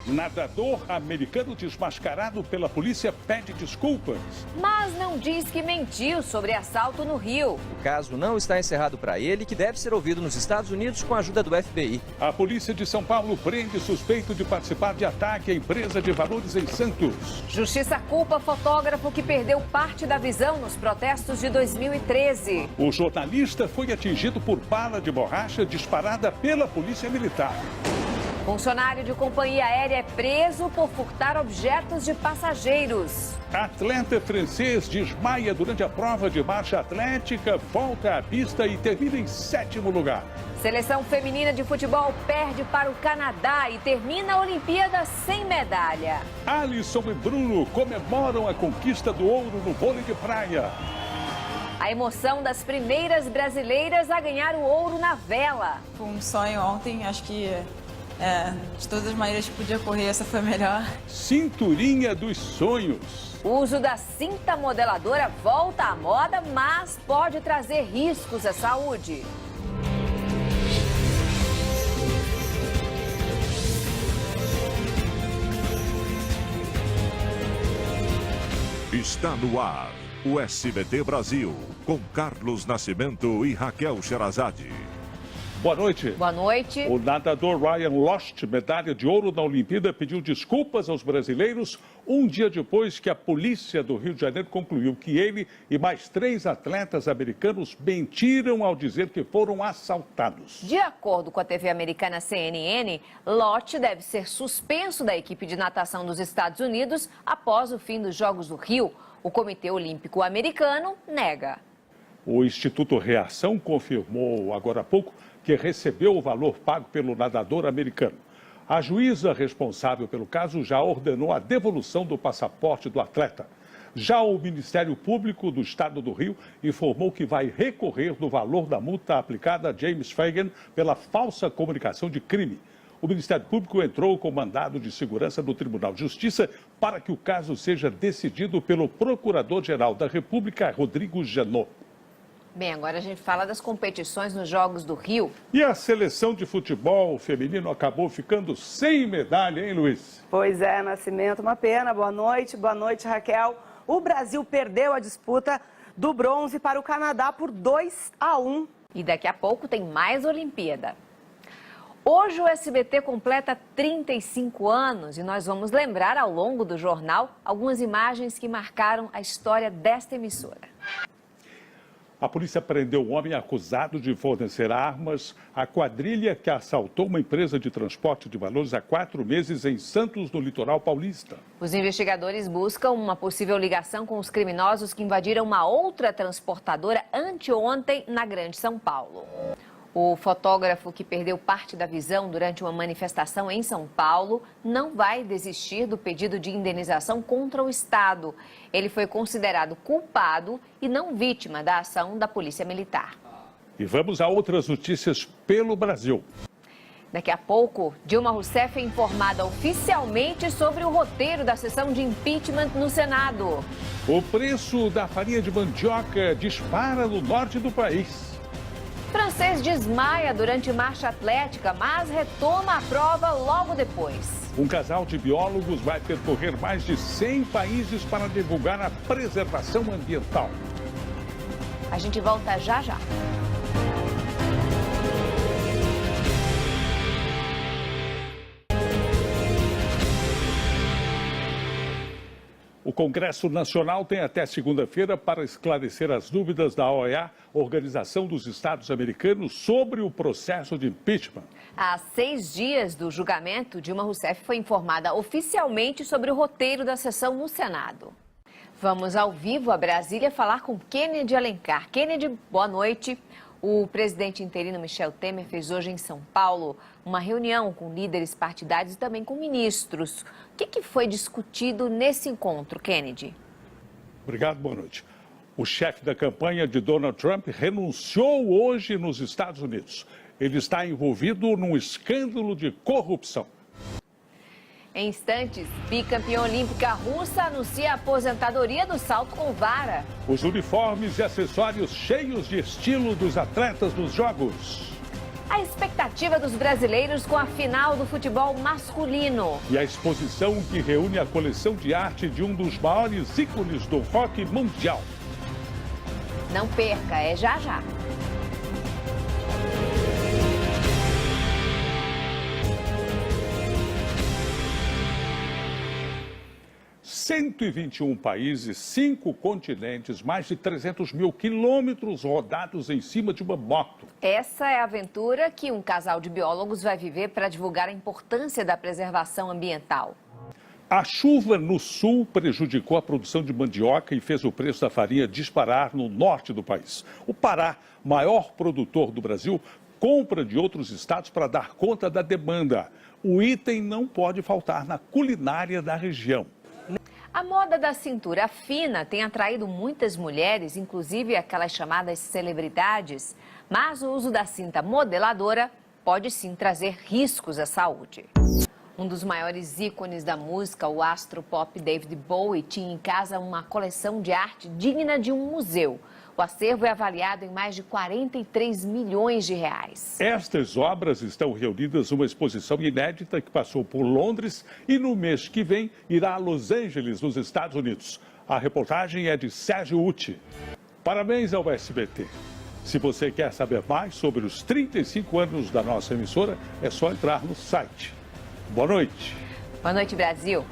Nadador americano desmascarado pela polícia pede desculpas. Mas não diz que mentiu sobre assalto no Rio. O caso não está encerrado para ele, que deve ser ouvido nos Estados Unidos com a ajuda do FBI. A polícia de São Paulo prende suspeito de participar de ataque à empresa de valores em Santos. Justiça culpa fotógrafo que perdeu parte da visão nos protestos de 2013. O jornalista foi atingido por bala de borracha disparada pela polícia militar. Funcionário de companhia aérea é preso por furtar objetos de passageiros. Atleta francês desmaia durante a prova de marcha atlética, volta à pista e termina em 7º lugar. Seleção feminina de futebol perde para o Canadá e termina a Olimpíada sem medalha. Alisson e Bruno comemoram a conquista do ouro no vôlei de praia. A emoção das primeiras brasileiras a ganhar o ouro na vela. Foi um sonho ontem, acho que de todas as maneiras que podia correr, essa foi a melhor. Cinturinha dos sonhos. O uso da cinta modeladora volta à moda, mas pode trazer riscos à saúde. Está no ar o SBT Brasil, com Carlos Nascimento e Raquel Sherazade. Boa noite. Boa noite. O nadador Ryan Lochte, medalha de ouro na Olimpíada, pediu desculpas aos brasileiros um dia depois que a polícia do Rio de Janeiro concluiu que ele e mais 3 atletas americanos mentiram ao dizer que foram assaltados. De acordo com a TV americana CNN, Lochte deve ser suspenso da equipe de natação dos Estados Unidos após o fim dos Jogos do Rio. O Comitê Olímpico Americano nega. O Instituto Reação confirmou agora há pouco que recebeu o valor pago pelo nadador americano. A juíza responsável pelo caso já ordenou a devolução do passaporte do atleta. Já o Ministério Público do Estado do Rio informou que vai recorrer do valor da multa aplicada a James Fagan pela falsa comunicação de crime. O Ministério Público entrou com mandado de segurança no Tribunal de Justiça para que o caso seja decidido pelo Procurador-Geral da República, Rodrigo Janot. Bem, agora a gente fala das competições nos Jogos do Rio. E a seleção de futebol feminino acabou ficando sem medalha, hein, Luiz? Pois é, Nascimento, uma pena. Boa noite, Raquel. O Brasil perdeu a disputa do bronze para o Canadá por 2-1. E daqui a pouco tem mais Olimpíada. Hoje o SBT completa 35 anos e nós vamos lembrar ao longo do jornal algumas imagens que marcaram a história desta emissora. A polícia prendeu um homem acusado de fornecer armas à quadrilha que assaltou uma empresa de transporte de valores há 4 meses em Santos, no litoral paulista. Os investigadores buscam uma possível ligação com os criminosos que invadiram uma outra transportadora anteontem na Grande São Paulo. O fotógrafo que perdeu parte da visão durante uma manifestação em São Paulo não vai desistir do pedido de indenização contra o Estado. Ele foi considerado culpado e não vítima da ação da Polícia Militar. E vamos a outras notícias pelo Brasil. Daqui a pouco, Dilma Rousseff é informada oficialmente sobre o roteiro da sessão de impeachment no Senado. O preço da farinha de mandioca dispara no norte do país. Francês desmaia durante marcha atlética, mas retoma a prova logo depois. Um casal de biólogos vai percorrer mais de 100 países para divulgar a preservação ambiental. A gente volta já já. O Congresso Nacional tem até segunda-feira para esclarecer as dúvidas da OEA, Organização dos Estados Americanos, sobre o processo de impeachment. Há 6 dias do julgamento, Dilma Rousseff foi informada oficialmente sobre o roteiro da sessão no Senado. Vamos ao vivo a Brasília falar com Kennedy Alencar. Kennedy, boa noite. O presidente interino Michel Temer fez hoje em São Paulo uma reunião com líderes partidários e também com ministros. O que foi discutido nesse encontro, Kennedy? Obrigado, boa noite. O chefe da campanha de Donald Trump renunciou hoje nos Estados Unidos. Ele está envolvido num escândalo de corrupção. Em instantes, bicampeã olímpica russa anuncia a aposentadoria do salto com vara. Os uniformes e acessórios cheios de estilo dos atletas nos Jogos. A expectativa dos brasileiros com a final do futebol masculino. E a exposição que reúne a coleção de arte de um dos maiores ícones do rock mundial. Não perca, é já já. ...121 países, 5 continentes, mais de 300 mil quilômetros rodados em cima de uma moto. Essa é a aventura que um casal de biólogos vai viver para divulgar a importância da preservação ambiental. A chuva no sul prejudicou a produção de mandioca e fez o preço da farinha disparar no norte do país. O Pará, maior produtor do Brasil, compra de outros estados para dar conta da demanda. O item não pode faltar na culinária da região. A moda da cintura fina tem atraído muitas mulheres, inclusive aquelas chamadas celebridades. Mas o uso da cinta modeladora pode sim trazer riscos à saúde. Um dos maiores ícones da música, o astro pop David Bowie, tinha em casa uma coleção de arte digna de um museu. O acervo é avaliado em mais de 43 milhões de reais. Estas obras estão reunidas numa exposição inédita que passou por Londres e no mês que vem irá a Los Angeles, nos Estados Unidos. A reportagem é de Sérgio Uti. Parabéns ao SBT. Se você quer saber mais sobre os 35 anos da nossa emissora, é só entrar no site. Boa noite. Boa noite, Brasil.